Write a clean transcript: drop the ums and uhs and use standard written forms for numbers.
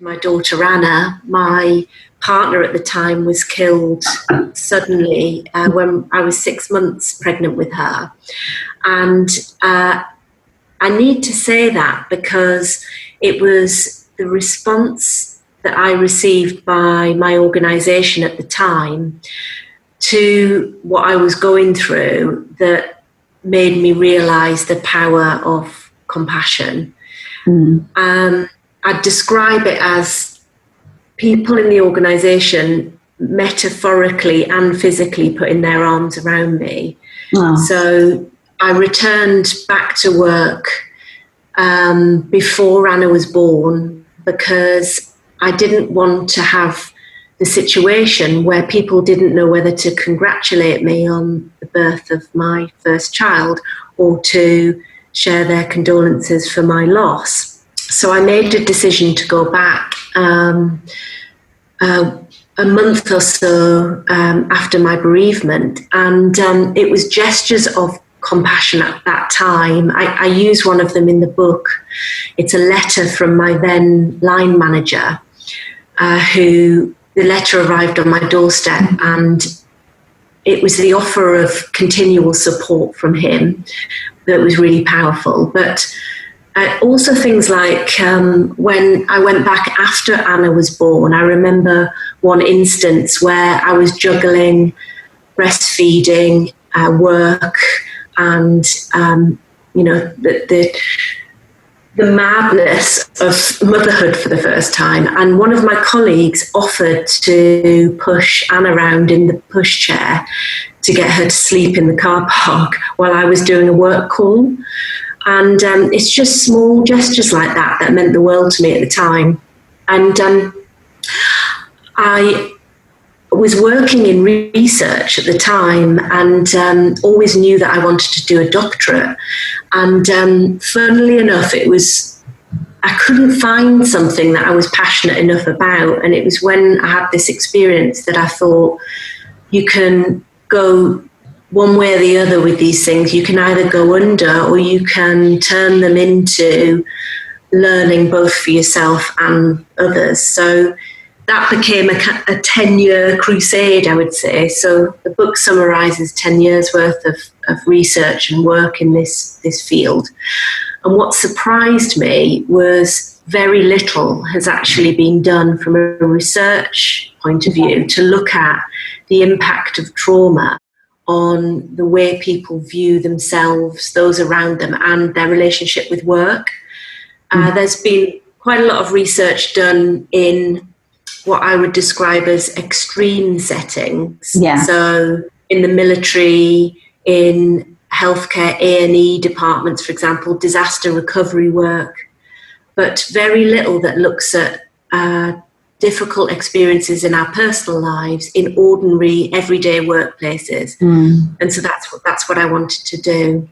My daughter Anna, my partner at the time was killed suddenly when I was 6 months pregnant with her. And I need to say that because it was the response that I received by my organisation at the time to what I was going through that made me realise the power of compassion. I'd describe it as people in the organisation metaphorically and physically putting their arms around me. Oh. So I returned back to work before Anna was born because I didn't want to have the situation where people didn't know whether to congratulate me on the birth of my first child or to share their condolences for my loss. So I made a decision to go back a month or so after my bereavement, and it was gestures of compassion at that time. I use one of them in the book. It's a letter from my then line manager, who the letter arrived on my doorstep, and it was the offer of continual support from him that was really powerful. But also things like when I went back after Anna was born, I remember one instance where I was juggling breastfeeding, work, and the madness of motherhood for the first time. And one of my colleagues offered to push Anna around in the pushchair to get her to sleep in the car park while I was doing a work call. And it's just small gestures like that that meant the world to me at the time. And I was working in research at the time and always knew that I wanted to do a doctorate. And funnily enough, I couldn't find something that I was passionate enough about. And it was when I had this experience that I thought, you can go one way or the other with these things. You can either go under or you can turn them into learning both for yourself and others. So that became a 10-year crusade, I would say. So the book summarises 10 years worth of research and work in this field. And what surprised me was very little has actually been done from a research point of view to look at the impact of trauma on the way people view themselves, those around them, and their relationship with work. There's been quite a lot of research done in what I would describe as extreme settings. Yeah. So in the military, in healthcare, A&E departments, for example, disaster recovery work, but very little that looks at difficult experiences in our personal lives in ordinary, everyday workplaces. And so that's what I wanted to do.